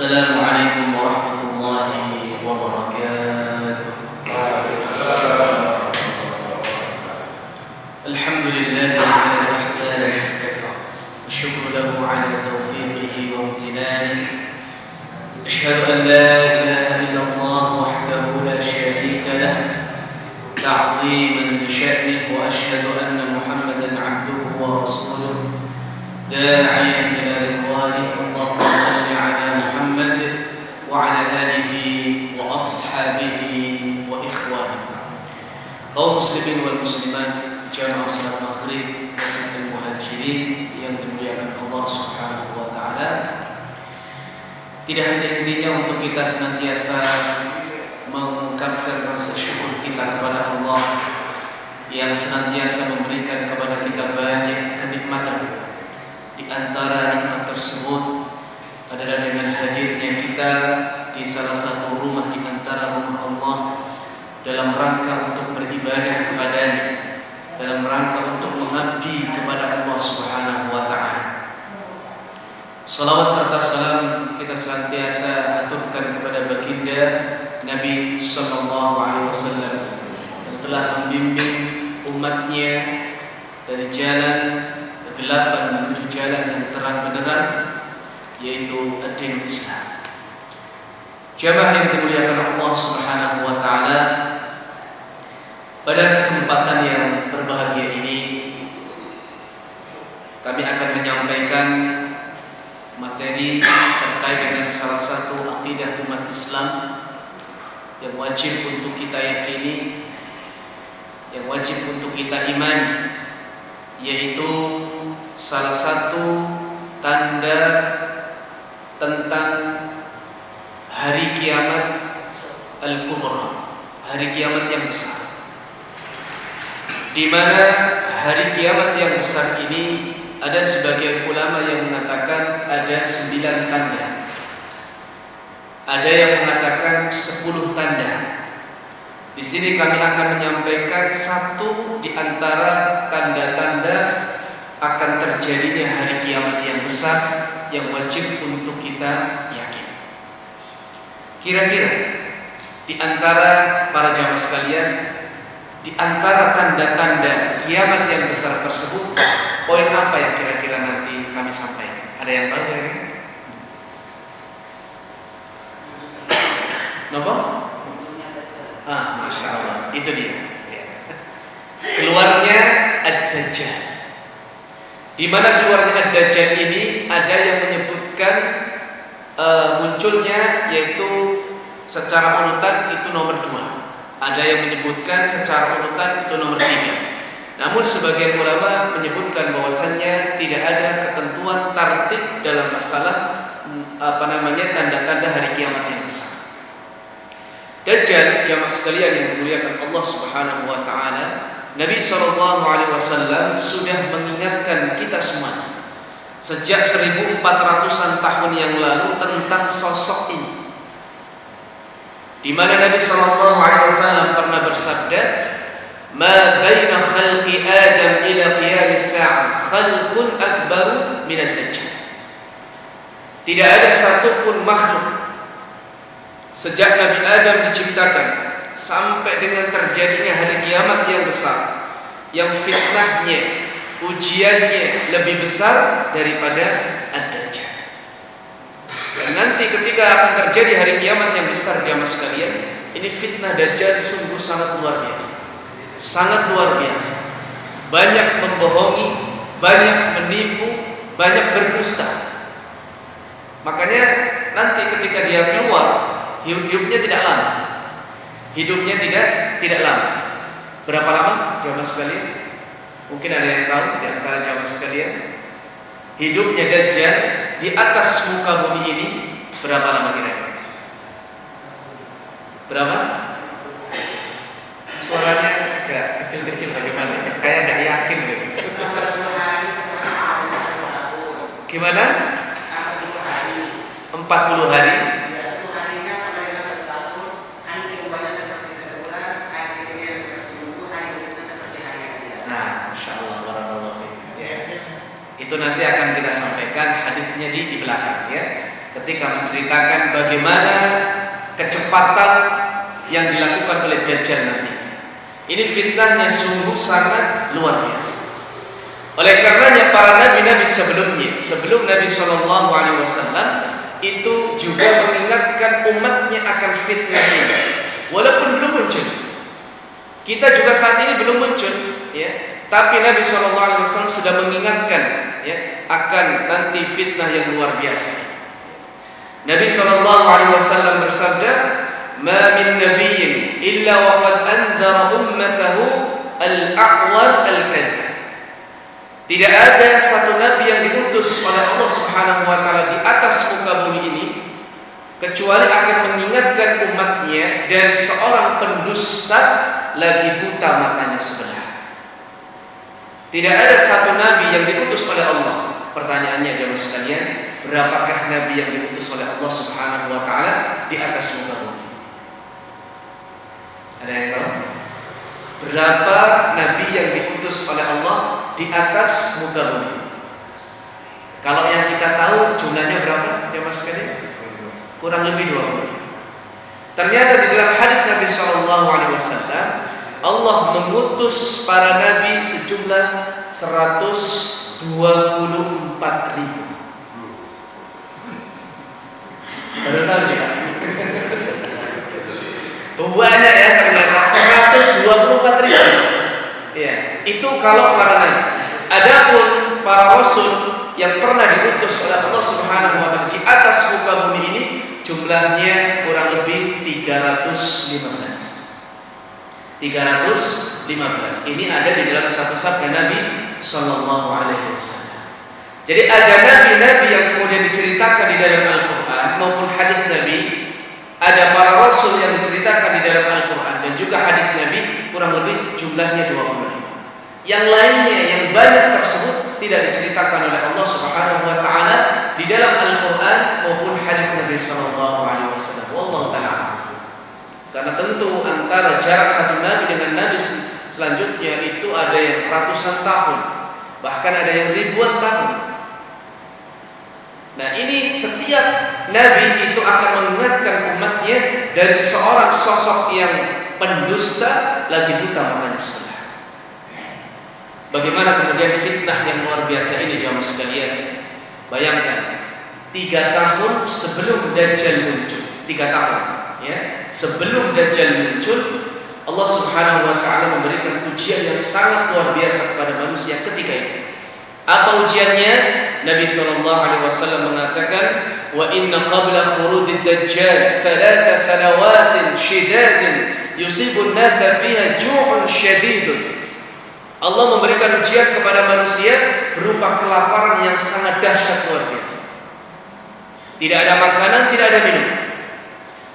Assalamualaikum warahmatullahi wabarakatuh. Alhamdulillah ala ihsanih wasyukru lahu ala taufiqihi wa imtinanih. Asyhadu an la ilaha illallah wahdahu la syarika lah ta'ziman li sya'nihi wa asyhadu anna Muhammadan 'abduhu wa rasuluh da'iyan ila ridwanihi. Allahumma shalli ala Muhammad wa ala alihi wa ashabihi wa ikhwanihi. Kaum muslimin wal muslimat, jamaah salat maghrib dan muhajirin yang dimuliakan Allah Subhanahu wa taala. Tidak henti-hentinya untuk kita senantiasa mengungkapkan rasa syukur kita kepada Allah yang senantiasa memberikan kepada kita banyak kenikmatan. Di antara nikmat tersebut adalah dengan hadirnya kita di salah satu rumah di antara rumah Allah dalam rangka untuk beribadah kepadanya, dalam rangka untuk mengabdi kepada Allah Subhanahu wa taala. Salawat serta salam kita senantiasa aturkan kepada baginda Nabi sallallahu alaihi wasallam yang telah membimbing umatnya dari jalan kegelapan menuju jalan yang terang benderang, yaitu ad-din Islam. Jamaah yang dimuliakan Allah Subhanahu wa taala, pada kesempatan yang berbahagia ini kami akan menyampaikan materi terkait dengan salah satu akidah umat Islam yang wajib untuk kita yakini, yang wajib untuk kita imani, yaitu salah satu tanda tentang hari kiamat al-kubra, hari kiamat yang besar, di mana hari kiamat yang besar ini ada sebagian ulama yang mengatakan ada 9 tanda, ada yang mengatakan 10 tanda. Di sini kami akan menyampaikan satu di antara tanda-tanda akan terjadinya hari kiamat yang besar yang wajib untuk kita yakini. Kira-kira di antara para jamaah sekalian, di antara tanda-tanda kiamat yang besar tersebut, poin apa yang kira-kira nanti kami sampaikan? Ada yang tahu kira-kira? Kenapa? Masya Allah, itu dia. Keluarnya Ad-Dajjal. Di mana keluarnya Ad-Dajjal ini ada yang menyebutkan munculnya yaitu secara urutan itu nomor 2. Ada yang menyebutkan secara urutan itu nomor 3. Namun sebagian ulama menyebutkan bahwasannya tidak ada ketentuan tartib dalam masalah tanda-tanda hari kiamat yang besar. Dajjal, jamaah sekalian yang dimuliakan Allah Subhanahu wa taala, Nabi sallallahu alaihi wasallam sudah mengingatkan kita semua sejak 1400-an tahun yang lalu tentang sosok ini. Di mana Nabi sallallahu alaihi wasallam pernah bersabda, "Ma baina khalqi Adam ila qiyamis sa'ah khalqun akbaru min ad-dajjal." Tidak ada satupun makhluk sejak Nabi Adam diciptakan sampai dengan terjadinya hari kiamat yang besar, yang fitnahnya, ujiannya lebih besar daripada Ad-Dajjal. Dan nanti ketika akan terjadi hari kiamat yang besar, jamaah sekalian, ini fitnah Dajjal sungguh sangat luar biasa. Sangat luar biasa. Banyak membohongi, banyak menipu, banyak berdusta. Makanya nanti ketika dia keluar, hidupnya tidak lama. Hidupnya tidak lama. Berapa lama, jamaah sekalian? Mungkin ada yang tahu di antara jamaah sekalian. Hidupnya Dajjal di atas muka bumi ini berapa lama kira-kira? Berapa? Suaranya agak kecil-kecil bagaimana? Kayak gak yakin gitu. Gimana? 40 hari. Itu nanti akan kita sampaikan hadisnya di belakang ya. ketika menceritakan bagaimana kecepatan yang dilakukan oleh Dajjal nanti. Ini fitnahnya sungguh sangat luar biasa. Oleh karenanya para nabi-nabi sebelumnya, sebelum Nabi SAW itu juga mengingatkan umatnya akan fitnah ini, walaupun belum muncul. Kita juga saat ini belum muncul, ya. Tapi Nabi SAW sudah mengingatkan, ya, akan nanti fitnah yang luar biasa. Nabi SAW bersabda, "Ma min nabiyyin illa waqad anzara ummatahu al-a'war al-kadzdzab." Tidak ada satu nabi yang diutus oleh Allah Subhanahu wa taala di atas muka bumi ini kecuali akan mengingatkan umatnya dari seorang pendusta lagi buta matanya sebelah. Tidak ada satu nabi yang diutus oleh Allah. Pertanyaannya jemaah sekalian, berapakah nabi yang diutus oleh Allah Subhanahu wa taala di atas muka bumi? Ada yang tahu? Berapa nabi yang diutus oleh Allah di atas muka bumi? Kalau yang kita tahu jumlahnya berapa jemaah sekalian? Kurang lebih 20. Ternyata di dalam hadis Nabi SAW, Allah mengutus para nabi sejumlah 124.000. Baru tahu juga. Banyak ya ternyata 124.000. Ya, itu kalau para nabi. Adapun para rasul yang pernah diutus oleh Allah Subhanahu wa taala di atas muka bumi ini jumlahnya kurang lebih 315. Ini ada di dalam satu sabda Nabi sallallahu alaihi wasallam. Jadi ada nabi-nabi yang kemudian diceritakan di dalam Al-Qur'an maupun hadis Nabi, ada para rasul yang diceritakan di dalam Al-Qur'an dan juga hadis Nabi, kurang lebih jumlahnya 25. Yang lainnya yang banyak tersebut tidak diceritakan oleh Allah Subhanahu wa taala di dalam Al-Qur'an maupun hadis Nabi sallallahu alaihi wasallam. Wallahu taala. Karena tentu antara jarak satu nabi dengan nabi selanjutnya itu ada yang ratusan tahun, bahkan ada yang ribuan tahun. Nah, ini setiap nabi itu akan mengingatkan umatnya dari seorang sosok yang pendusta lagi buta matanya sebelah. Bagaimana kemudian fitnah yang luar biasa ini jamaah sekalian? Bayangkan 3 tahun sebelum Dajjal muncul, 3 tahun, ya, sebelum Dajjal muncul, Allah Subhanahu wa taala memberikan ujian yang sangat luar biasa kepada manusia ketika itu. Apa ujiannya? Nabi sallallahu alaihi wasallam mengatakan, "Wa inna qabla khurudid Dajjal 3 sanawatin shidadin yusibu an-nasa fiha ju'un shadidun." Allah memberikan ujian kepada manusia berupa kelaparan yang sangat dahsyat luar biasa. Tidak ada makanan, tidak ada minum.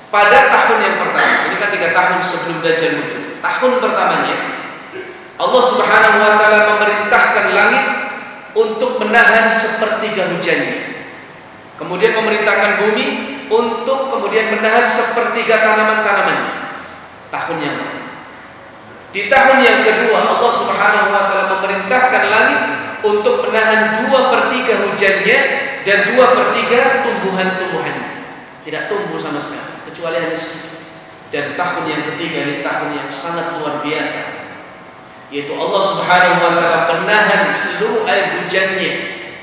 Pada tahun yang pertama, ini kan 3 tahun sebelum Dajjal muncul. Tahun pertamanya, Allah Subhanahu wa taala memerintahkan langit untuk menahan sepertiga hujannya. Kemudian memerintahkan bumi untuk kemudian menahan sepertiga tanaman-tanamannya. Tahun yang pertama. Di tahun yang kedua, Allah Subhanahu wa taala memerintahkan langit untuk menahan 2/3 hujannya dan 2/3 tumbuhan-tumbuhannya. Tidak tumbuh sama sekali, kecuali hanya sedikit. Dan tahun yang ketiga ini tahun yang sangat luar biasa, yaitu Allah Subhanahu wa taala menahan seluruh air hujannya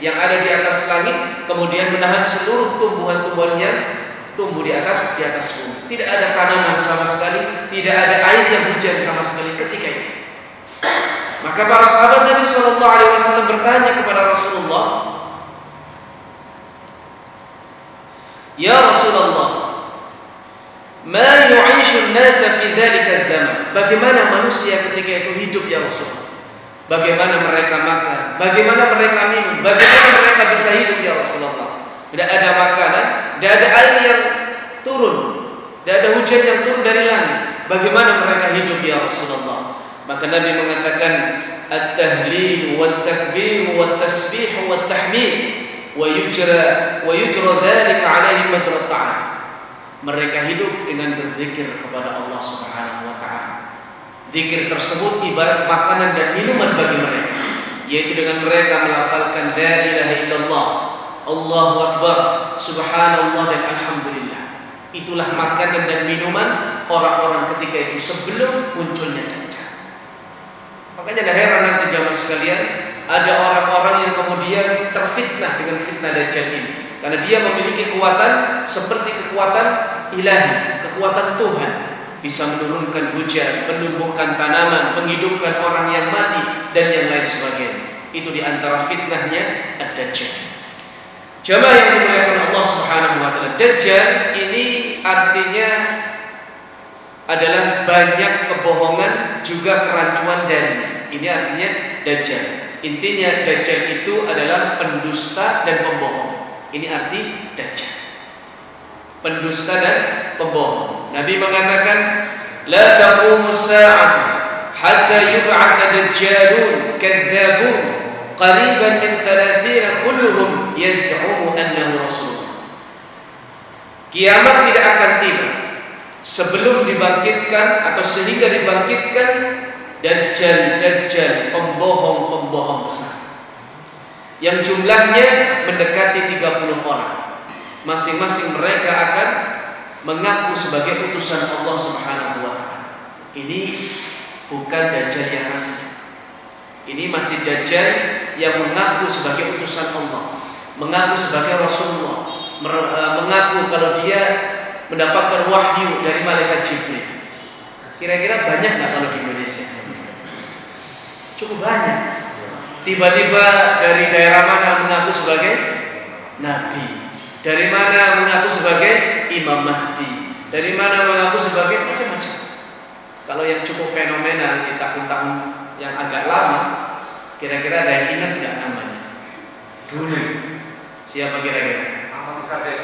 yang ada di atas langit, kemudian menahan seluruh tumbuhan-tumbuhan yang tumbuh di atas bumi. Tidak ada tanaman sama sekali, tidak ada air yang hujan sama sekali ketika itu. Maka para sahabat Nabi sallallahu alaihi wasallam bertanya kepada Rasulullah, "Ya Rasulullah, ma yu'ishu an-nasa fi dzalika az-zaman?" Bagaimana manusia ketika itu hidup ya Rasul? Bagaimana mereka makan? Bagaimana mereka minum? Bagaimana mereka bisa hidup ya Rasulullah? Tidak ada makanan, tidak ada air yang turun, tidak ada hujan yang turun dari langit. Bagaimana mereka hidup ya Rasulullah? Maka Nabi mengatakan, "At-tahlil wat-takbir wat-tasbih wat-tahmid wa yujra dzalika 'alaihi majra ta'am." Mereka hidup dengan berzikir kepada Allah Subhanahu wa taala. Zikir tersebut ibarat makanan dan minuman bagi mereka, yaitu dengan mereka melafalkan la ilaha illallah Allahu Akbar, Subhanallah dan Alhamdulillah. Itulah makanan dan minuman orang-orang ketika itu sebelum munculnya Dajjal. Makanya dah heran nanti jamaah sekalian, ada orang-orang yang kemudian terfitnah dengan fitnah Dajjal ini, karena dia memiliki kekuatan seperti kekuatan ilahi, kekuatan Tuhan, bisa menurunkan hujan, menumbuhkan tanaman, menghidupkan orang yang mati dan yang lain sebagainya. Itu diantara fitnahnya Ad-Dajjal. Jamaah yang dimuliakan Allah Subhanahu wa taala, Dajjal ini artinya adalah banyak kebohongan juga kerancuan darinya. Ini artinya Dajjal. Intinya Dajjal itu adalah pendusta dan pembohong. Ini arti Dajjal. Pendusta dan pembohong. Nabi mengatakan, la taqumus sa'atu hatta yub'atsa dajjalun kadzdzabun qariban min 30 kulluhum yaz'umu annahu rasulullah. Kiamat tidak akan tiba sebelum dibangkitkan atau sehingga dibangkitkan Dajjal, pembohong-pembohong besar yang jumlahnya mendekati 30 orang. Masing-masing mereka akan mengaku sebagai utusan Allah Subhanahu wa taala. Ini bukan Dajjal yang asli. Ini masih Dajjal yang mengaku sebagai utusan Allah, mengaku sebagai Rasulullah, mengaku kalau dia mendapatkan wahyu dari malaikat Jibril. Kira-kira banyak nggak kalau di Indonesia? Cukup banyak. Tiba-tiba dari daerah mana mengaku sebagai Nabi, dari mana mengaku sebagai Imam Mahdi, dari mana mengaku sebagai macam-macam. Kalau yang cukup fenomenal di tahun-tahun yang agak lama, kira-kira ada yang ingat nggak namanya? Dulu siapa kira-kira? Ahmad Musaddiq.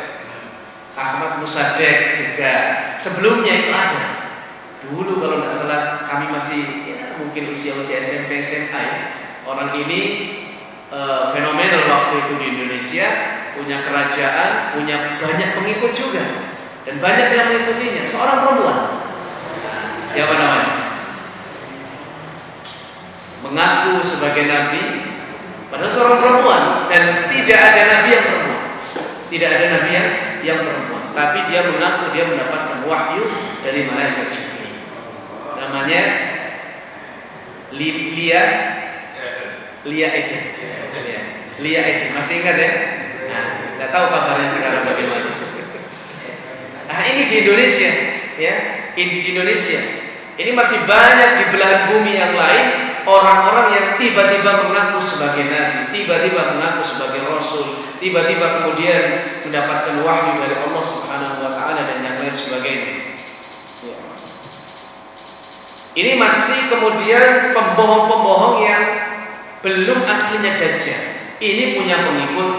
Ahmad Musaddiq juga. Sebelumnya itu ada. Dulu kalau nggak salah kami masih mungkin usia-usia SMP SMA ya. Orang ini fenomenal waktu itu di Indonesia, punya kerajaan, punya banyak pengikut juga, dan banyak yang mengikutinya. Seorang perempuan. Siapa namanya? Mengaku sebagai nabi, padahal seorang perempuan, dan tidak ada nabi yang perempuan. Tidak ada nabi yang perempuan, tapi dia mengaku dia mendapatkan wahyu dari malaikat Jibril. Namanya Lia Eden. Lia Eden, masih ingat ya? Nah, nggak tahu kabarnya sekarang bagaimana. Nah, ini di Indonesia, ya, ini di Indonesia. Ini masih banyak di belahan bumi yang lain orang-orang yang tiba-tiba mengaku sebagai nabi, tiba-tiba mengaku sebagai rasul, tiba-tiba kemudian mendapatkan wahyu dari Allah Subhanahu wa taala dan yang lain sebagainya. Ini masih kemudian pembohong-pembohong yang belum aslinya Dajjal. Ini punya pengikut,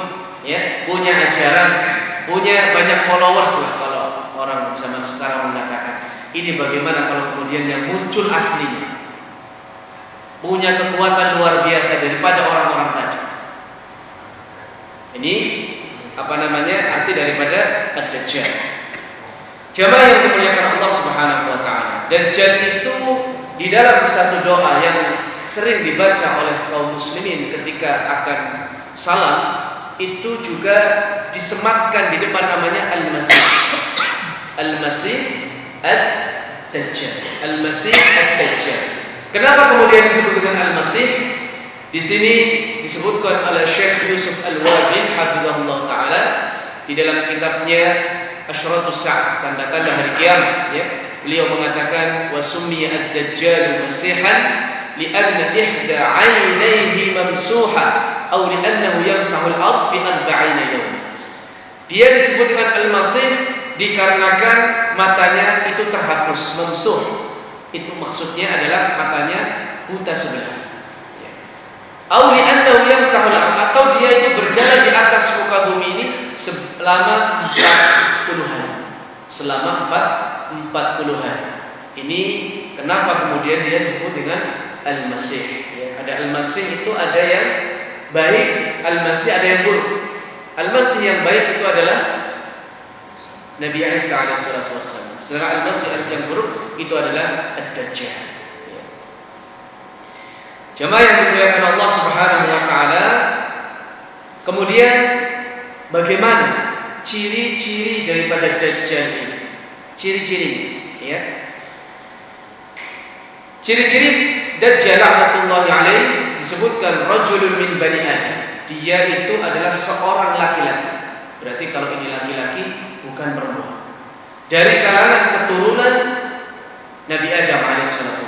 ya, punya ajaran, punya banyak followers lah kalau orang zaman sekarang mengatakan. Ini bagaimana kalau kemudian yang muncul aslinya punya kekuatan luar biasa daripada orang-orang tadi. Ini apa namanya arti daripada Ad-Dajjal. Jamaah yang dimuliakan Allah Subhanahu wa taala. Dajjal itu di dalam satu doa yang sering dibaca oleh kaum muslimin ketika akan salam itu juga disematkan di depan namanya Al-Masih. Al-Masih Ad-Dajjal. Al-Masih Ad-Dajjal. Kenapa kemudian disebut dengan Al-Masih? Di sini disebutkan oleh Syekh Yusuf Al-Wabil hafizahullah taala di dalam kitabnya Asyratus Sa'ah, tanda-tanda hari kiamat, ya. Beliau mengatakan wa summiya ad-dajjal masihan li'anna ihda 'ainaihi mamsuha aw li'annahu yamsahu al-ard fi 40 yawman. Dia disebut dengan Al-Masih dikarenakan matanya itu terhapus, mamsuh. Itu maksudnya adalah matanya buta sebelah. Aw li'annahu yamsahu al-ard, atau dia itu berjalan di atas muka bumi ini selama 40 hari. Selama 40 hari. Ini kenapa kemudian dia disebut dengan Al-Masih, ya. Ada Al-Masih itu ada yang baik, Al-Masih ada yang buruk. Al-Masih yang baik itu adalah Nabi Isa alaihissalatu wassalam. Sedangkan Al-Masih yang buruk itu adalah Ad-Dajjal, ya. Jamaah yang dimuliakan Allah Subhanahu wa taala, kemudian bagaimana ciri-ciri daripada Dajjal ini. Ciri-cirinya, ya. Ciri-ciri Dajjal laknatullahi alaih disebutkan rajulun min bani Adam. Dia itu adalah seorang laki-laki. Berarti kalau ini laki-laki bukan perempuan. Dari kalangan keturunan Nabi Adam alaihissalam.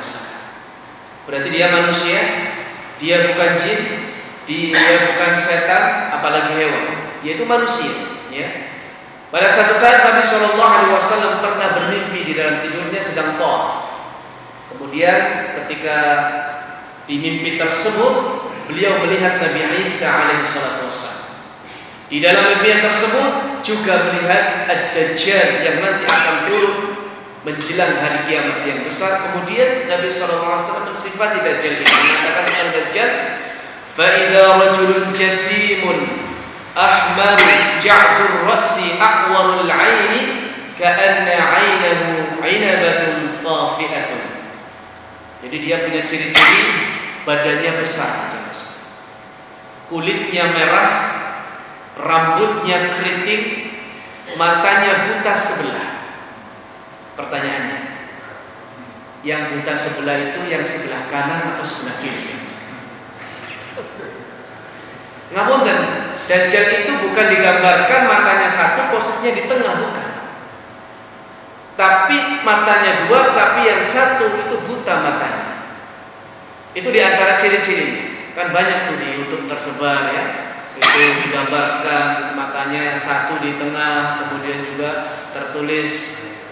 Berarti dia manusia, dia bukan jin, dia bukan setan, apalagi hewan. Dia itu manusia, ya. Pada satu saat Nabi SAW pernah bermimpi di dalam tidurnya sedang tawaf. Kemudian ketika di mimpi tersebut beliau melihat Nabi Isa alaihissalam. Di dalam mimpi tersebut juga melihat Ad-Dajjal yang nanti akan turun menjelang hari kiamat yang besar. Kemudian Nabi SAW mensifati Dajjal ini, mengatakan Ad-Dajjal فَإِذَا رَجُلٌ جَسِيمٌ أَحْمَرُ جَعْدُ الرَّأْسِ أَعْوَرُ الْعَيْنِ كَأَنَّ عَيْنَهُ عِنَبَةٌ طَافِئَةٌ. Jadi dia punya ciri-ciri badannya besar, kulitnya merah, rambutnya keriting, matanya buta sebelah. Pertanyaannya, yang buta sebelah itu yang sebelah kanan atau sebelah kiri? Ngapunten, Dajjal itu bukan digambarkan matanya satu, posisinya di tengah, bukan. Tapi matanya dua, tapi yang satu itu buta matanya. Itu diantara ciri-cirinya. Kan banyak tuh di YouTube tersebar, ya. Itu digambarkan matanya satu di tengah, kemudian juga tertulis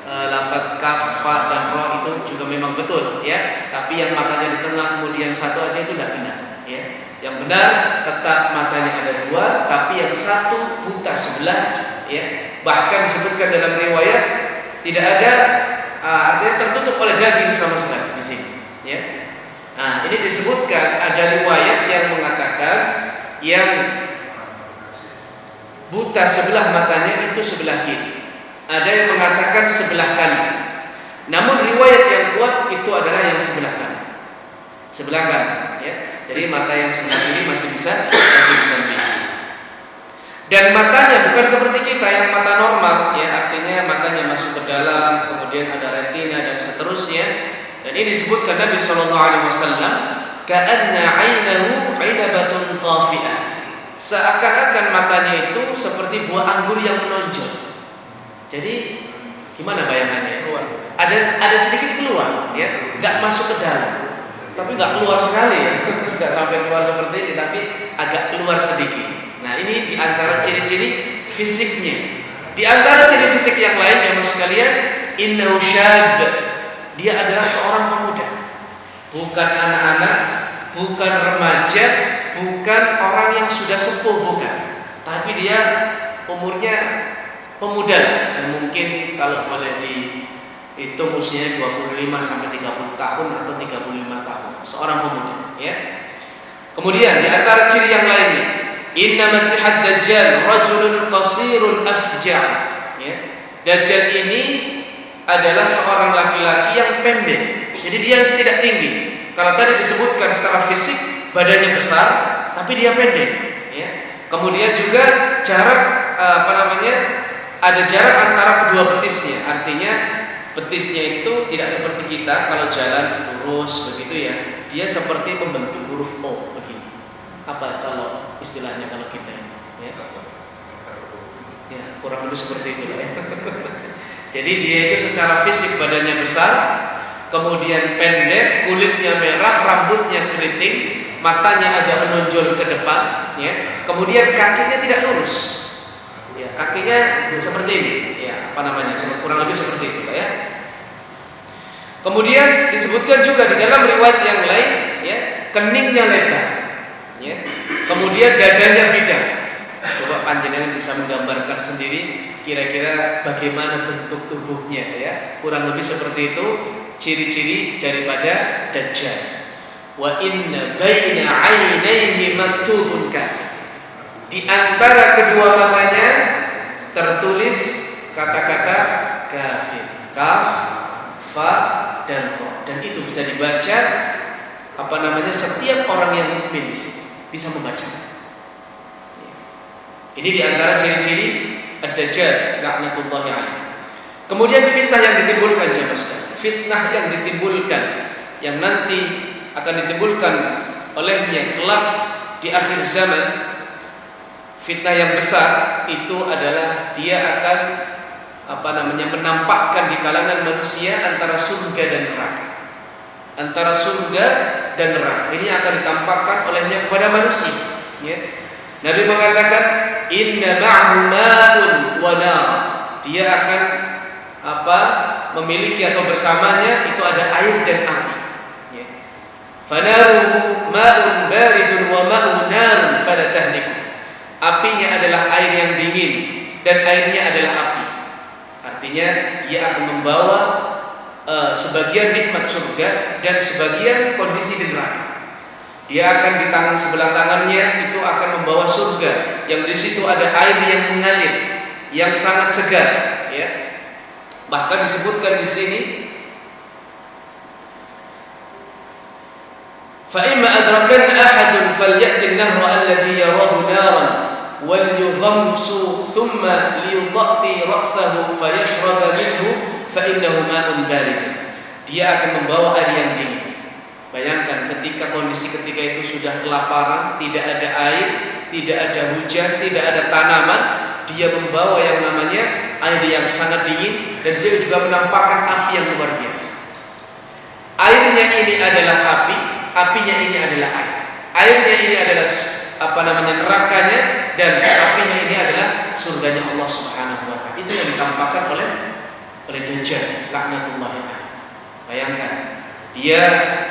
lafaz kaf, fa dan ro, itu juga memang betul, ya. Tapi yang matanya di tengah kemudian satu aja itu tidak benar, ya. Yang benar tetap matanya ada dua, tapi yang satu buta sebelah, ya. Bahkan disebutkan dalam riwayat tidak ada, artinya tertutup oleh daging sama sekali di sini, ya. Nah, ini disebutkan ada riwayat yang mengatakan yang buta sebelah matanya itu sebelah kiri. Ada yang mengatakan sebelah kanan. Namun riwayat yang kuat itu adalah yang sebelah kanan. Sebelah kanan, ya. Jadi mata yang sebelah kiri masih bisa melihat. Dan matanya bukan seperti kita yang mata normal, ya, artinya matanya masuk ke dalam, kemudian ada retina dan seterusnya. Dan ini disebutkan Nabi SAW, ka'anna 'ainahu 'inabatun tafi'ah. Seakan-akan matanya itu seperti buah anggur yang menonjol. Jadi gimana bayangannya? Ada sedikit keluar, ya, nggak masuk ke dalam, tapi nggak keluar sekali, ya. Nggak sampai keluar seperti ini, tapi agak keluar sedikit. Nah, ini diantara ciri-ciri fisiknya. Di antara ciri fisik yang lain, ya mas sekalian, innahu syab. Dia adalah seorang pemuda, bukan anak-anak, bukan remaja, bukan orang yang sudah sepuh, bukan. Tapi dia umurnya pemuda, mungkin kalau boleh dihitung usianya 25 sampai 30 tahun atau 35 tahun, seorang pemuda, ya. Kemudian di antara ciri yang lainnya, inna masihad dajjal rajulun qasirun afja', ya. Dajjal ini adalah seorang laki-laki yang pendek. Jadi dia tidak tinggi. Kalau tadi disebutkan secara fisik badannya besar, tapi dia pendek, ya. Kemudian juga jarak ada jarak antara kedua betisnya. Artinya betisnya itu tidak seperti kita kalau jalan lurus begitu, ya. Dia seperti membentuk huruf O begini. Apa kalau istilahnya kalau kita ini, ya? Ya, kurang lebih seperti itu, ya. Jadi dia itu secara fisik badannya besar, kemudian pendek, kulitnya merah, rambutnya keriting, matanya agak menonjol ke depan, ya. Kemudian kakinya tidak lurus, ya, kakinya seperti ini, ya, kurang lebih seperti itu, ya. Kemudian disebutkan juga di dalam riwayat yang lain, ya, keningnya lebar, ya. Kemudian dadanya bidang. Coba panjenengan bisa menggambarkan sendiri kira-kira bagaimana bentuk tubuhnya, ya. Kurang lebih seperti itu ciri-ciri daripada Dajjal. Wa inna baina 'ainaihi maktubun kafir. Di antara kedua matanya tertulis kata-kata kafir. Kaf, fa dan ro. Dan itu bisa dibaca setiap orang yang mukmin di sini bisa membaca. Ini di antara ciri-ciri ad-dajjal laknatullahi alaih. Kemudian fitnah yang ditimbulkan jemaah sekalian. Fitnah yang ditimbulkan yang nanti akan ditimbulkan olehnya kelak di akhir zaman. Fitnah yang besar itu adalah dia akan menampakkan di kalangan manusia antara surga dan neraka. Antara surga dan neraka. Ini akan ditampakkan olehnya kepada manusia, ya. Nabi mengatakan inna ma'hu ma'un wa nar. Dia akan memiliki atau bersamanya itu ada air dan api, ya. Fanaruhu ma'un baridun wa ma'u narun fala tahliku. Apinya adalah air yang dingin dan airnya adalah api. Artinya dia akan membawa sebagian nikmat surga dan sebagian kondisi di neraka. Dia akan di tangan sebelah tangannya itu akan membawa surga yang di situ ada air yang mengalir, yang sangat segar, ya. Bahkan disebutkan di sini, fa imma adrakan ahadun falyati an-nahra alladhi yarahu naran wal yughamsu thumma liyutati ra'sahu fayashraba minhu fa innahu ma'un barid. Dia akan membawa air yang dingin. Bayangkan ketika kondisi ketika itu sudah kelaparan, tidak ada air, tidak ada hujan, tidak ada tanaman, dia membawa yang namanya air yang sangat dingin dan dia juga menampakkan api yang luar biasa. Airnya ini adalah api, apinya ini adalah air. Airnya ini adalah nerakanya dan apinya ini adalah surganya Allah Subhanahu wa taala. Itu yang ditampakkan oleh Dajjal laknatullahi alaih. Bayangkan, dia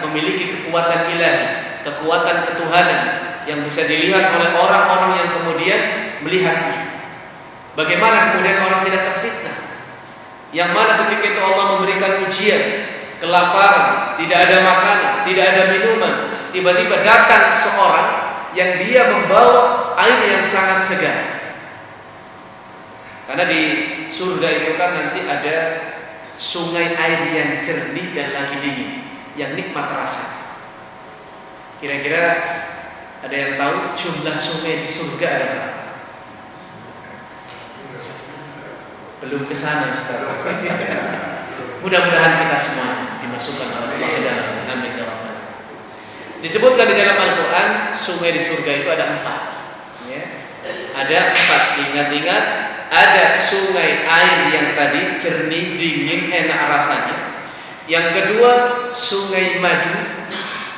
memiliki kekuatan ilahi, kekuatan ketuhanan yang bisa dilihat oleh orang-orang yang kemudian melihatnya. Bagaimana kemudian orang tidak terfitnah? Yang mana ketika itu Allah memberikan ujian, kelaparan, tidak ada makanan, tidak ada minuman, tiba-tiba datang seorang yang dia membawa air yang sangat segar. Karena di surga itu kan nanti ada sungai air yang jernih dan lagi dingin, yang nikmat rasa. Kira-kira ada yang tahu jumlah sungai di surga ada berapa? Belum ke sana, Ustaz. Mudah-mudahan kita semua dimasukkan oleh Allah ke dalam. Amin ya rabbal alamin. Disebutkan di dalam Al-Quran sungai di surga itu ada 4, ya. Ada 4. Ingat-ingat, ada sungai air yang tadi jernih, dingin, enak rasanya. Yang kedua sungai madu.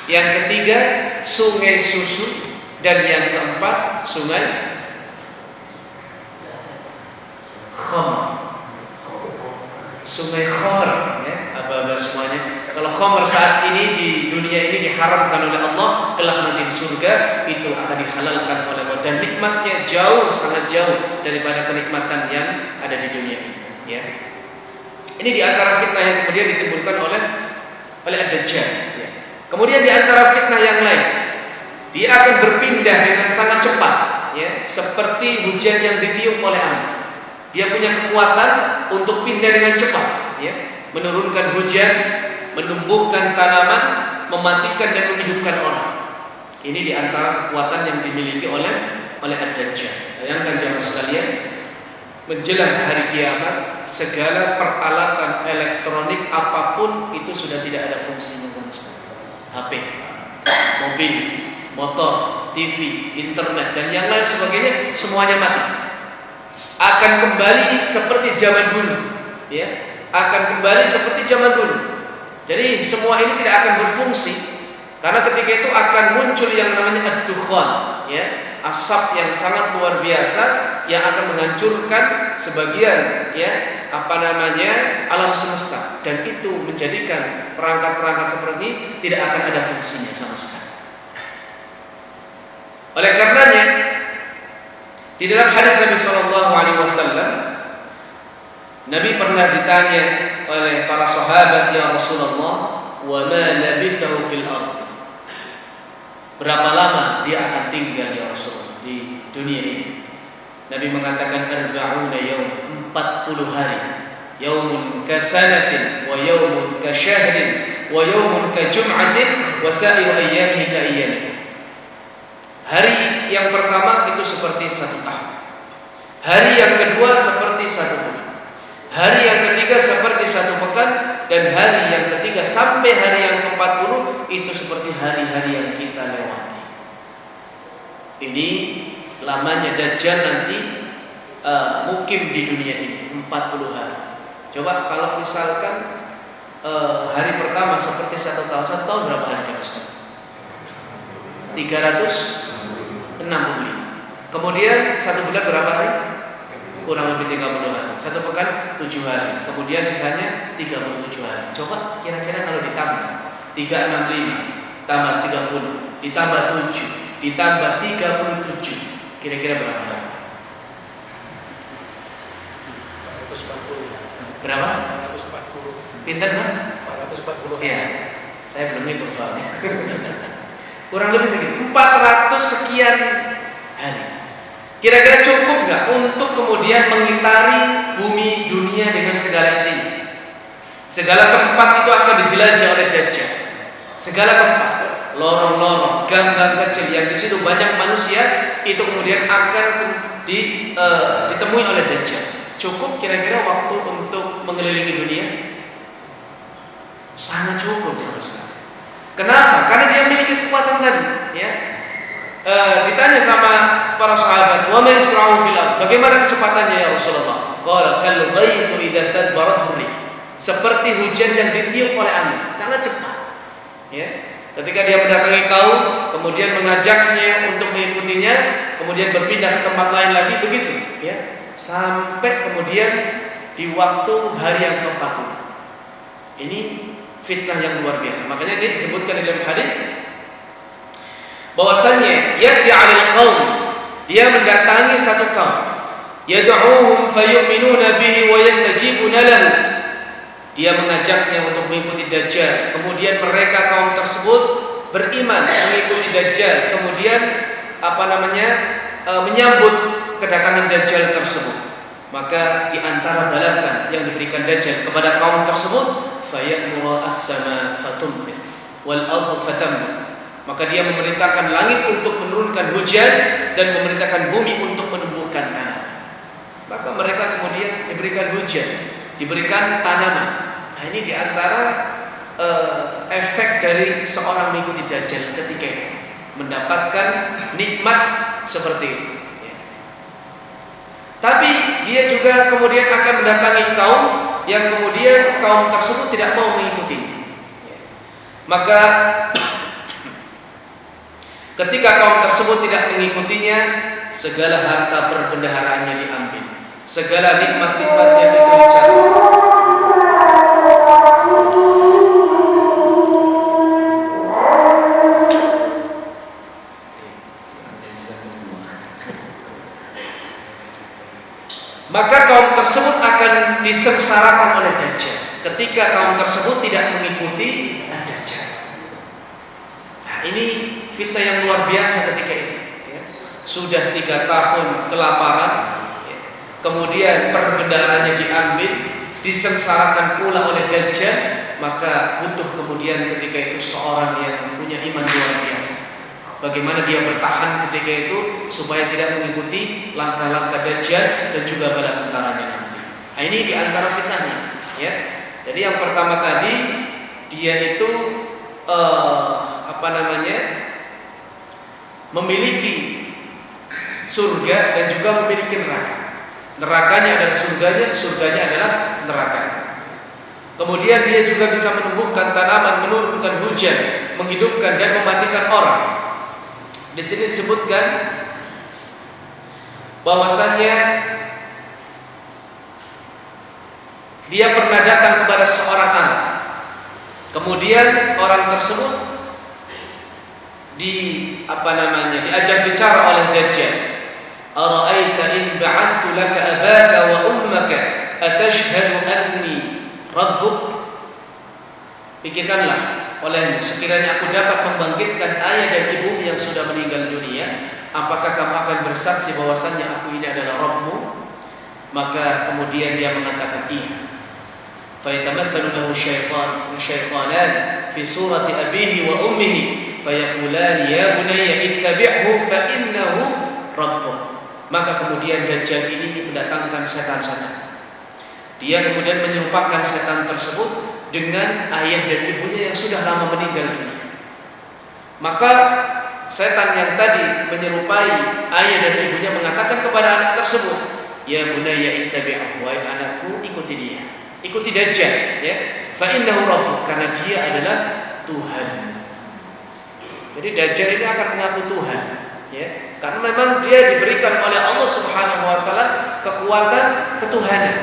Yang ketiga sungai susu. Dan yang keempat sungai khamr. Sungai khamr, ya, apa-apa semuanya. Kalau khamr saat ini di dunia ini diharamkan oleh Allah, kelak nanti di surga itu akan dihalalkan oleh Allah dan nikmatnya jauh, sangat jauh daripada kenikmatan yang ada di dunia ini, ya. Ini di antara fitnah yang kemudian ditimbulkan oleh Ad-Dajjal, ya. Kemudian di antara fitnah yang lain, dia akan berpindah dengan sangat cepat, ya, seperti hujan yang ditiup oleh angin. Dia punya kekuatan untuk pindah dengan cepat, ya, menurunkan hujan, menumbuhkan tanaman, mematikan dan menghidupkan orang. Ini di antara kekuatan yang dimiliki oleh Ad-Dajjal. Bayangkan jemaah sekalian, menjelang hari kiamat, segala peralatan elektronik apapun itu sudah tidak ada fungsinya sama sekali. HP, mobil, motor, TV, internet dan yang lain sebagainya semuanya mati. Akan kembali seperti zaman dulu, ya. Akan kembali seperti zaman dulu. Jadi semua ini tidak akan berfungsi karena ketika itu akan muncul yang namanya ad-dukhan, ya, asap yang sangat luar biasa yang akan menghancurkan sebagian, ya, alam semesta dan itu menjadikan perangkat-perangkat seperti ini tidak akan ada fungsinya sama sekali. Oleh karenanya di dalam hadis Nabi SAW, Nabi pernah ditanya oleh para sahabat, ya Rasulullah, wa ma labithahu fil ardh. Berapa lama dia akan tinggal ya Rasulullah di dunia ini? Nabi mengatakan 40 yaum, 40 hari. Yaumun kasanatin wa yaumun kasyahrin wa yaumun kajum'atin wa sa'iru ayyamihi ka ayyamikum. Hari yang pertama itu seperti 1 tahun. Hari yang kedua seperti 1 bulan. Hari yang ketiga seperti 1 pekan, dan hari yang ketiga sampai hari yang ke-40 itu seperti hari-hari yang kita lewati. Ini lamanya Dajjal nanti mukim di dunia ini 40 hari. Coba kalau misalkan hari pertama seperti 1 tahun. 1 tahun berapa hari coba sekarang? 365. Kemudian 1 bulan berapa hari? Kurang lebih 30 hari. 1 pekan 7 hari. Kemudian sisanya 37 hari. Coba kira-kira kalau ditambah 365 tambah 30 ditambah 7 ditambah 37, kira-kira berapa hari? 440. Berapa? 440. Pinter kan? 440. Iya. Saya belum hitung soalnya. Kurang lebih segitu. 400 sekian hari. Kira-kira cukup nggak untuk kemudian mengitari bumi dunia dengan segala isinya? Segala tempat itu akan dijelajah oleh Dajjal. Segala tempat, lorong-lorong, gang-gang kecil yang di situ banyak manusia, itu kemudian akan ditemui oleh Dajjal. Cukup kira-kira waktu untuk mengelilingi dunia? Sangat cukup sama sekali. Kenapa? Karena dia memiliki kekuatan tadi, ya. Ditanya sama para sahabat, "Wa ma isra'u fil ard?" Bagaimana kecepatannya ya Rasulullah? Qala kal ghaifu idza stadbarat rih. Seperti hujan yang ditiup oleh angin, sangat cepat. Ya. Ketika dia mendatangi kaum, kemudian mengajaknya untuk mengikutinya, kemudian berpindah ke tempat lain lagi, begitu, ya. Sampai kemudian di waktu hari yang ke-40. Ini fitnah yang luar biasa. Makanya dia disebutkan dalam hadis bahwasanya yati 'alal qaum, dia mendatangi satu kaum, yad'uuhum fayu'minuna bihi wa yastajibuna lahu. Dia mengajaknya untuk mengikuti Dajjal, kemudian mereka kaum tersebut beriman mengikuti Dajjal, kemudian menyambut kedatangan Dajjal tersebut. Maka di antara balasan yang diberikan Dajjal kepada kaum tersebut, fayamuru as-sama fatumtir wal ardu fatamut. Maka dia memerintahkan langit untuk menurunkan hujan dan memerintahkan bumi untuk menumbuhkan tanah. Maka mereka kemudian diberikan hujan, diberikan tanaman. Nah, ini diantara efek dari seorang mengikuti Dajjal ketika itu, mendapatkan nikmat seperti itu. Ya. Tapi dia juga kemudian akan mendatangi kaum yang kemudian kaum tersebut tidak mau mengikutinya. Ya. Maka ketika kaum tersebut tidak mengikutinya, segala harta perbendaharaannya diambil, segala nikmat-nikmatnya itu dicabut. Maka kaum tersebut akan disengsarakan oleh Dajjal ketika kaum tersebut tidak mengikuti Dajjal. Nah, ini fitnah yang luar biasa ketika itu, ya. Sudah 3 tahun kelaparan, ya. Kemudian perbendaharaannya diambil, disengsarakan pula oleh Dajjal. Maka butuh kemudian ketika itu seorang yang punya iman luar biasa. Bagaimana dia bertahan ketika itu supaya tidak mengikuti langkah-langkah Dajjal dan juga bala tentaranya nanti. Nah, ini diantara fitnahnya, ya. Jadi yang pertama tadi dia itu memiliki surga dan juga memiliki neraka. Nerakanya adalah surganya, surganya adalah nerakanya. Kemudian dia juga bisa menumbuhkan tanaman, menurunkan hujan, menghidupkan dan mematikan orang. Di sini disebutkan bahwasannya dia pernah datang kepada seorang Arab. Kemudian orang tersebut diajak bicara oleh Dajjal. Ara'aita in ba'athtu laka abaka wa ummaka atashhadu anni rabbuk? Pikirkanlah olehmu, sekiranya aku dapat membangkitkan ayah dan ibumu yang sudah meninggal dunia, apakah kamu akan bersaksi bahwasannya aku ini adalah Rabbmu? Maka kemudian dia mengatakan iya. Fayatamathalu lahu syaitan fi surati abihi wa ummihi fayaqulan ya bunayya ittabi'hu fa innahu rabbuk. maka kemudian Dajjal ini mendatangkan setan-setan. Dia kemudian menyerupakan setan tersebut dengan ayah dan ibunya yang sudah lama meninggal dunia. Maka setan yang tadi menyerupai ayah dan ibunya mengatakan kepada anak tersebut, "Ya bunayya ittabi'hu, wahai anakku, ikuti dia. Ikuti Dajjal, ya. Fa innahu rabbuk, karena dia adalah Tuhan." Jadi Dajjal ini akan mengaku Tuhan, ya. Karena memang dia diberikan oleh Allah Subhanahu wa taala kekuatan ketuhanan.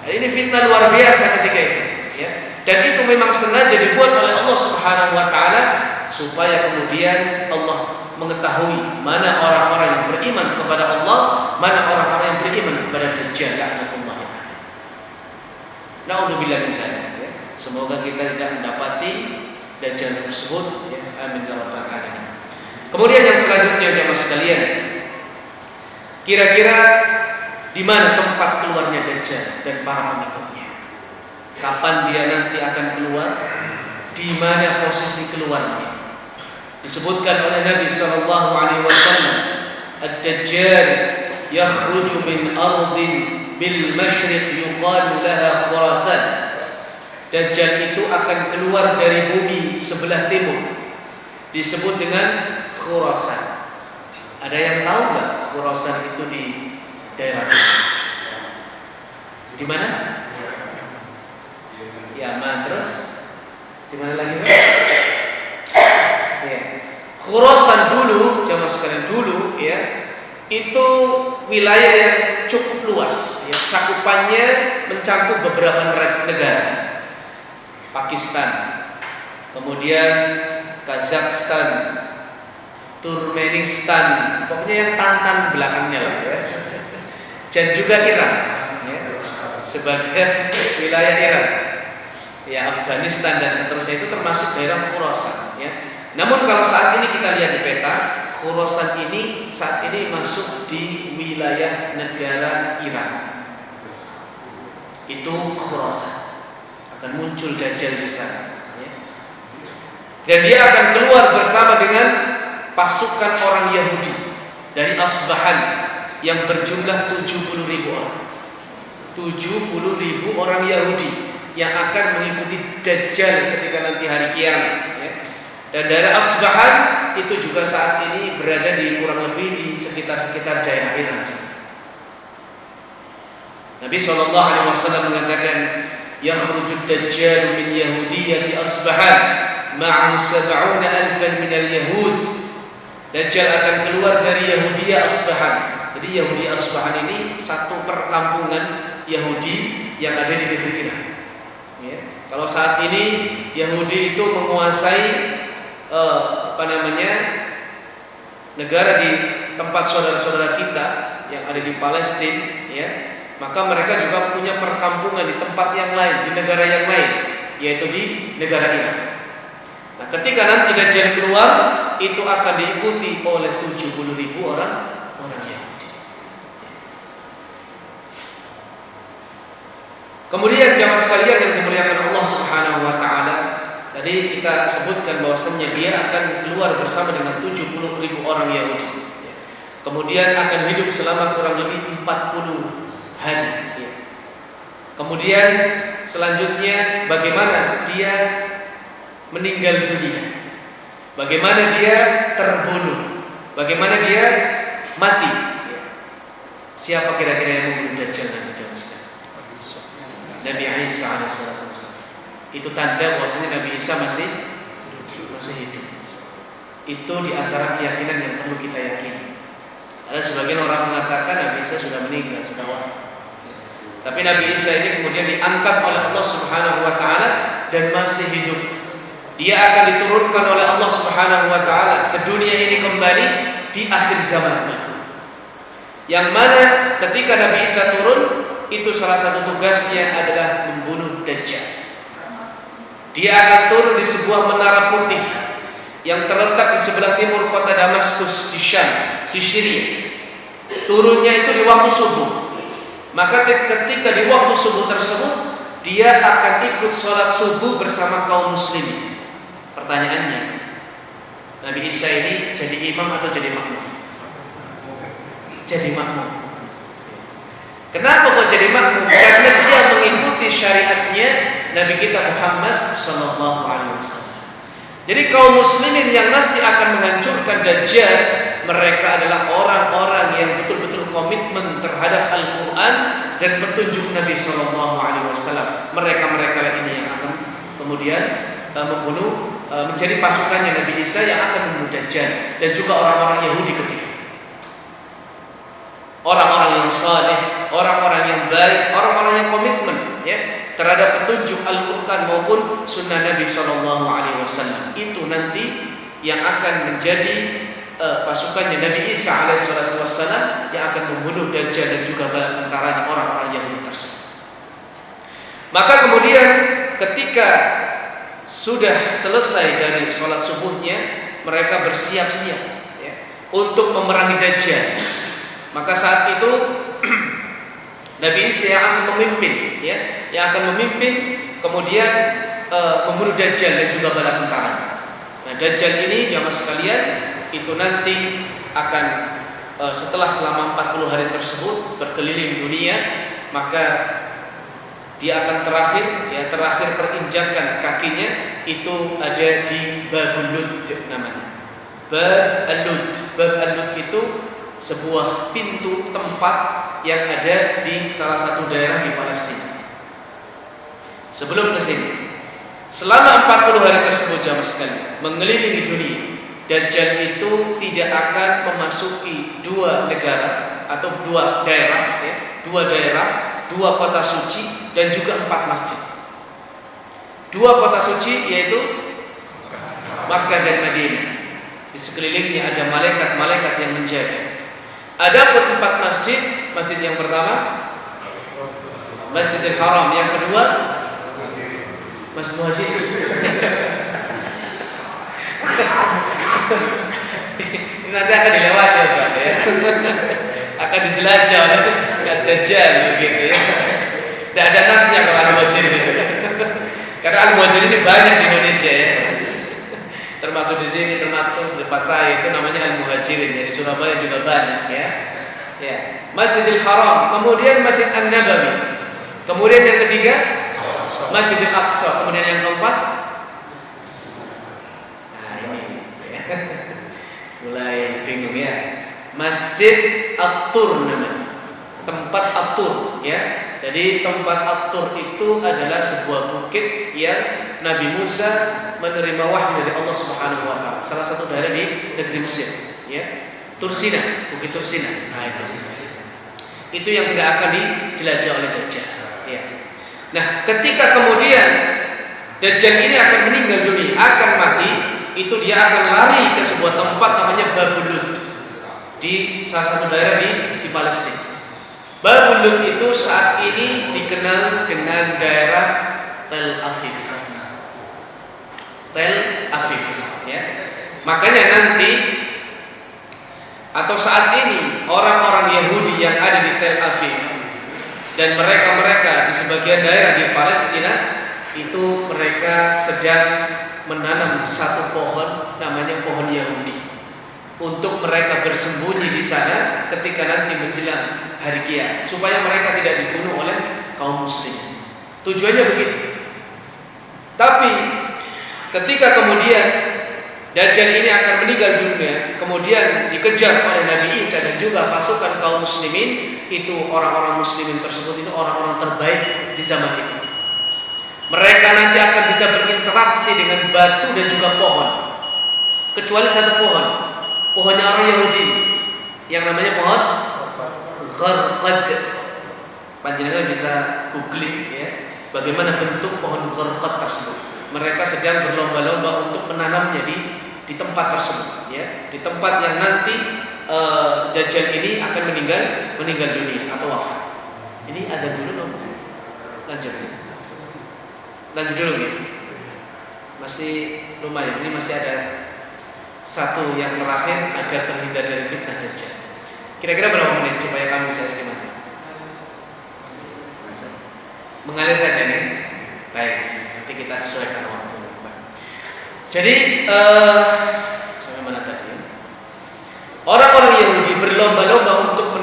Jadi ini fitnah luar biasa ketika itu, ya. Dan itu memang sengaja dibuat oleh Allah Subhanahu wa taala supaya kemudian Allah mengetahui mana orang-orang yang beriman kepada Allah, mana orang-orang yang beriman kepada Dajjal, laknatullah alaihi. Na'udzubillah min dzalik, ya. Semoga kita tidak mendapati Dajjal tersebut, ya. Amin ya rabbal alamin. Kemudian yang selanjutnya jemaah sekalian, kira-kira di mana tempat keluarnya Dajjal dan para pengikutnya? Kapan dia nanti akan keluar? Di mana posisi keluarnya? Disebutkan oleh Nabi sallallahu alaihi wasallam, "Ad-Dajjal yakhruju min ardin bil masyriq yuqalu laha Khurasan." Dajjal itu akan keluar dari bumi sebelah timur, disebut dengan Khurasan. Ada yang tahu nggak Khurasan itu di daerah di mana? Yaman. Terus di mana lagi? Ya. Khurasan dulu, jamaah sekalian dulu, ya, itu wilayah yang cukup luas, ya, cakupannya mencakup beberapa negara. Pakistan, kemudian Kazakhstan, Turkmenistan, pokoknya yang tantan belakangnya lah, ya. Dan juga Iran, ya, sebagian wilayah Iran, ya, Afghanistan dan seterusnya itu termasuk daerah Khurasan, ya. Namun kalau saat ini kita lihat di peta, Khurasan ini saat ini masuk di wilayah negara Iran. Itu Khurasan. Akan muncul Dajjal di sana, ya. Dan dia akan keluar bersama dengan pasukan orang Yahudi dari Asbahan yang berjumlah 70.000 orang. 70.000 orang Yahudi yang akan mengikuti Dajjal ketika nanti hari kiamat, ya. Dan daerah Asbahan itu juga saat ini berada di kurang lebih di sekitar daerah Iran. Nabi SAW mengatakan, "Yakhruju Dajjal min Yahudiyyati Asbahan ma'ahu 70,000 minal Yahud." Dajjal akan keluar dari Yahudiyah Asbahan. Jadi Yahudi Asbahan ini satu perkampungan Yahudi yang ada di negeri Iran, ya. Kalau saat ini Yahudi itu menguasai negara di tempat saudara-saudara kita yang ada di Palestina, ya, maka mereka juga punya perkampungan di tempat yang lain, di negara yang lain, yaitu di negara Iran. Nah, ketika nanti Dajjal keluar, itu akan diikuti oleh 70.000 orang Yahudi. Kemudian jamaah sekalian yang dimuliakan Allah Subhanahu wa taala, tadi kita sebutkan bahwasanya dia akan keluar bersama dengan 70.000 orang Yahudi. Kemudian akan hidup selama kurang lebih 40 hari. Kemudian selanjutnya bagaimana dia meninggal dunia, bagaimana dia terbunuh, bagaimana dia mati. Siapa kira-kira yang membunuh Dajjal nanti jamaah sekalian? Nabi Isa alaihissalam. Itu tanda bahwasanya Nabi Isa masih hidup. Itu diantara keyakinan yang perlu kita yakini. Ada sebagian orang mengatakan Nabi Isa sudah meninggal, sudah wafat. Tapi Nabi Isa ini kemudian diangkat oleh Allah Subhanahu wa taala dan masih hidup. Dia akan diturunkan oleh Allah Subhanahu wa taala ke dunia ini kembali di akhir zaman. Yang mana ketika Nabi Isa turun, itu salah satu tugasnya adalah membunuh Dajjal. Dia akan turun di sebuah menara putih yang terletak di sebelah timur kota Damaskus di Syam, di Syria. Turunnya itu di waktu subuh. Maka ketika di waktu subuh tersebut, dia akan ikut sholat subuh bersama kaum muslimin. Pertanyaannya, Nabi Isa ini jadi imam atau jadi makmum? jadi makmum. Kenapa kok jadi makmum? Karena dia mengikuti syariatnya Nabi kita Muhammad sallallahu alaihi wasallam. Jadi kaum muslimin yang nanti akan menghancurkan Dajjal, mereka adalah orang-orang yang betul-betul komitmen terhadap Al-Quran dan petunjuk Nabi sallallahu alaihi wasallam. Mereka-mereka ini yang akan kemudian membunuh, menjadi pasukannya Nabi Isa yang akan membunuh Dajjal, dan juga orang-orang Yahudi ketika itu. Orang-orang yang saleh, orang-orang yang baik, orang-orang yang komitmen ya terhadap petunjuk Al-Quran maupun sunnah Nabi Sallallahu Alaihi Wasallam, itu nanti yang akan menjadi pasukannya Nabi Isa Alaihi Wasallam yang akan membunuh Dajjal dan juga bala tentaranya orang-orang Yahudi tersebut. Maka kemudian ketika sudah selesai dari sholat subuhnya, mereka bersiap-siap ya, untuk memerangi Dajjal. Maka saat itu Nabi Isa yang akan memimpin, ya, yang akan memimpin kemudian membunuh Dajjal dan juga bala tentaranya. Nah, Dajjal ini jamaah sekalian itu nanti akan setelah selama 40 hari tersebut berkeliling dunia, maka dia akan terakhir perinjakan kakinya itu ada di Babul Lud namanya. Bab Al-Lud itu sebuah pintu tempat yang ada di salah satu daerah di Palestina. Sebelum ke sini, selama 40 hari tersebut jamaah sekalian mengelilingi dunia, Dajjal itu tidak akan memasuki dua negara atau dua daerah, ya, dua kota suci dan juga 4 masjid. Dua kota suci yaitu Makkah dan Madinah. Di sekelilingnya ada malaikat-malaikat yang menjaga. Adapun 4 masjid, masjid yang pertama Masjidil Haram, yang kedua Masjid Muhajir. Ini nanti akan dilewati ya Pak ya. Akan dijelajah oleh Dajjal begitu ya. Tidak ada nasnya kalau Al-Muhajir gitu. Karena Al-Muhajir ini banyak di Indonesia ya. Termasuk di sini, termasuk di tempat saya itu namanya Al-Muhajirin. Di Surabaya juga banyak ya. Ya, Masjidil Haram, kemudian Masjid An-Nabawi. Kemudian yang ketiga Masjidil Aqsa, kemudian yang keempat mulai bingung ya, Masjid At-Tur namanya, tempat At-Tur ya. Jadi tempat At-Tur itu adalah sebuah bukit yang Nabi Musa menerima wahyu dari Allah Subhanahu wa taala. Salah satu daerah di negeri Mesir ya. Tursina, Bukit Tursina. Nah, itu yang tidak akan dijelajah oleh Dajjal ya. Nah, ketika kemudian Dajjal ini akan meninggal dunia, akan mati, itu dia akan lari ke sebuah tempat namanya Babul Lud di salah satu daerah di Palestina. Babul Lud itu saat ini dikenal dengan daerah Tel Aviv. Tel Aviv ya. Makanya nanti atau saat ini orang-orang Yahudi yang ada di Tel Aviv dan mereka di sebagian daerah di Palestina itu mereka sedang menanam satu pohon namanya pohon Yahudi untuk mereka bersembunyi di sana ketika nanti menjelang hari kiamat, supaya mereka tidak dibunuh oleh kaum muslim. Tujuannya begitu. Tapi ketika kemudian Dajjal ini akan meninggal dunia, kemudian dikejar oleh Nabi Isa dan juga pasukan kaum muslimin, itu orang-orang muslimin tersebut itu orang-orang terbaik di zaman itu. Mereka nanti akan bisa berinteraksi dengan batu dan juga pohon, kecuali satu pohon, pohonnya orang Yahudi yang namanya pohon Gharqad. Panjenengan bisa googling ya, bagaimana bentuk pohon Gharqad tersebut. Mereka sedang berlomba-lomba untuk menanamnya di tempat tersebut ya, di tempat yang nanti Dajjal ini akan meninggal dunia atau wafat. Ini ada dulu dong. Lanjut dulu ya. Masih lumayan, ini masih ada satu yang terakhir agar terhindar dari fitnah Dajjal. Kira-kira berapa menit supaya kamu bisa estimasi? Mengalir saja nih. Baik, nanti kita sesuaikan waktu. Jadi sampai mana tadi? Orang-orang Yahudi berlomba-lomba untuk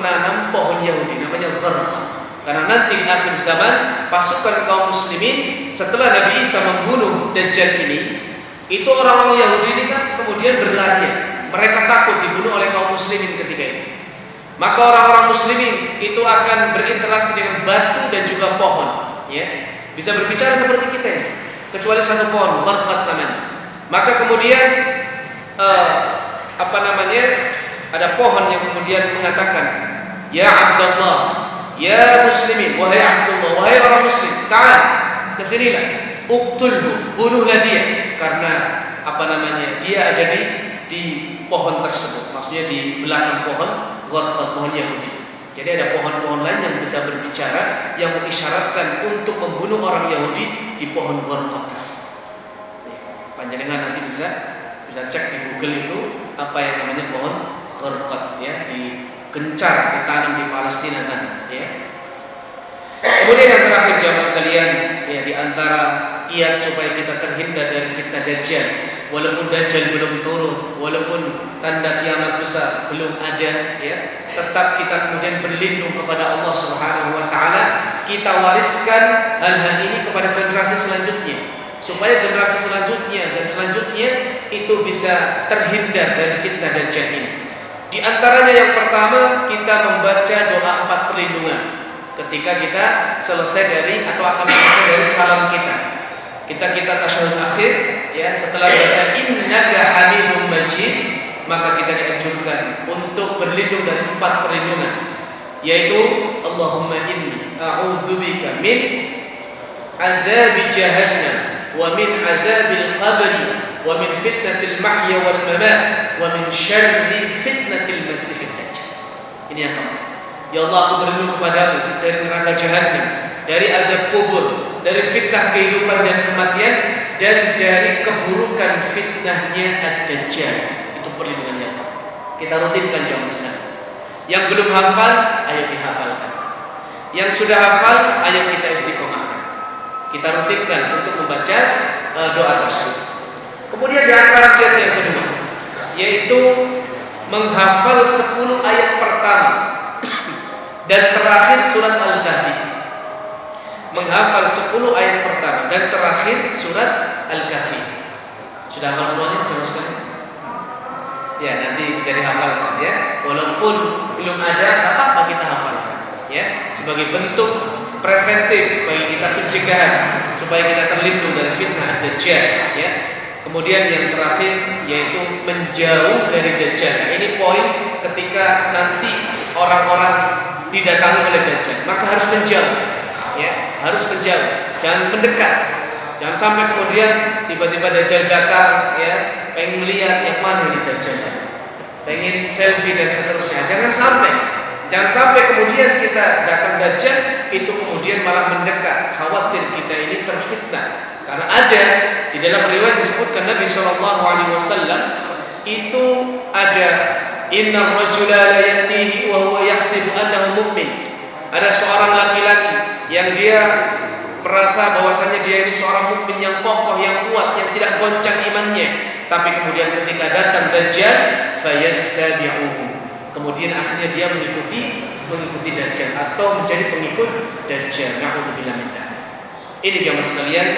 gharqa. Karena nanti di akhir zaman pasukan kaum muslimin setelah Nabi Isa membunuh Dajjal ini, itu orang-orang Yahudi ini kan kemudian berlarian. Mereka takut dibunuh oleh kaum muslimin ketika itu. Maka orang-orang muslimin itu akan berinteraksi dengan batu dan juga pohon, ya. Bisa berbicara seperti kita ini, kecuali satu pohon, gharqat namanya. Maka kemudian ada pohon yang kemudian mengatakan, ya Abdullah, ya muslimin, wahai Abdullah, wahai orang muslim, ta'al, kesinilah, uqtulhu, bunuhlah dia, karena dia ada di pohon tersebut, maksudnya di belakang pohon gharqat, pohon Yahudi. Jadi ada pohon-pohon lain yang bisa berbicara, yang mengisyaratkan untuk membunuh orang Yahudi di pohon gharqat tersebut. Panjenengan nanti bisa cek di Google itu apa yang namanya pohon gharqat, ya, digencar, ditanam di Palestina sana, ya. Kemudian yang terakhir jamaah sekalian, ya, di antara kiat supaya kita terhindar dari fitnah Dajjal, walaupun Dajjal belum turun, walaupun tanda kiamat besar belum ada, ya, tetap kita kemudian berlindung kepada Allah Subhanahu wa taala. Kita wariskan hal-hal ini kepada generasi selanjutnya, supaya generasi selanjutnya dan selanjutnya itu bisa terhindar dari fitnah Dajjal ini. Di antaranya yang pertama, kita membaca doa 4 perlindungan ketika kita selesai atau akan selesai dari salam kita. Kita tasyahud akhir, ya, setelah baca innaka hamidum majid, maka kita dianjurkan untuk berlindung dari 4 perlindungan, yaitu Allahumma inni a'udzubika min adzabi jahannam wa min adzabil qabri wa min fitnatil mahya wal mamat wa min syarri fitnatil masiihid dajjal. Ini yang keempat. Ya Allah, aku berlindung kepadamu dari neraka jahannam, dari azab kubur, dari fitnah kehidupan dan kematian, dan dari keburukan fitnahnya ad-dajjal. Itu perlindungan yang pertama. Kita rutinkan jamaah sekalian. Yang belum hafal, ayo dihafalkan. Yang sudah hafal, ayo kita istiqomahkan. Kita rutinkan untuk membaca doa tersebut. Kemudian di antara kiat yang kedua, yaitu menghafal 10 ayat pertama dan terakhir surat Al-Kahfi. Menghafal 10 ayat pertama dan terakhir surat Al-Kahfi. Sudah hafal semuanya jamaah sekalian? Ya, nanti bisa dihafalkan, ya. Walaupun belum ada, apa-apa kita hafalkan, ya, sebagai bentuk preventif bagi kita, pencegahan supaya kita terlindung dari fitnah Dajjal, ya. Kemudian yang terakhir yaitu menjauh dari Dajjal. Nah, ini poin ketika nanti orang-orang didatangi oleh Dajjal, maka harus menjauh, ya, harus menjauh, jangan mendekat. Jangan sampai kemudian tiba-tiba Dajjal datang, ya, pengen melihat yang mana ini Dajjal, pengen selfie dan seterusnya. Jangan sampai kemudian kita datang Dajjal itu kemudian malah mendekat, khawatir kita ini terfitnah. Karena ada di dalam riwayat disebutkan Nabi SAW itu ada inna rajula la yatihi wa huwa yahsibu annahu mu'min. Ada seorang laki-laki yang dia merasa bahwasanya dia ini seorang mukmin yang kokoh, yang kuat, yang tidak goncang imannya. Tapi kemudian ketika datang Dajjal, fayattabi'uhu. Kemudian akhirnya dia mengikuti Dajjal atau menjadi pengikut Dajjal. Na'udzubillah min dzalik. Ini jamaah sekalian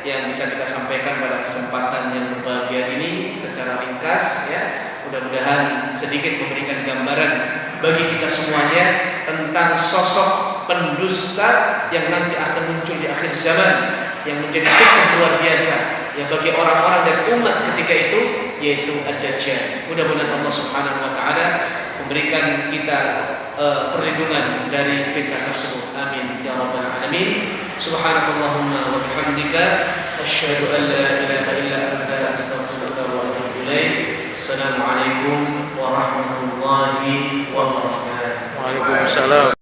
yang bisa kita sampaikan pada kesempatan yang berbahagia ini secara ringkas, ya. Mudah-mudahan sedikit memberikan gambaran bagi kita semuanya tentang sosok pendusta yang nanti akan muncul di akhir zaman, yang menjadi fitnah luar biasa yang bagi orang-orang dan umat ketika itu, yaitu Ad-Dajjal. Mudah-mudahan Allah Subhanahu wa taala memberikan kita perlindungan dari fitnah tersebut. Amin ya rabbal alamin. Subhanakallahumma wa bihamdika asyhadu an la ilaha illa anta astaghfiruka wa atubu ilaik. Assalamualaikum warahmatullahi wabarakatuh. Waalaikumsalam.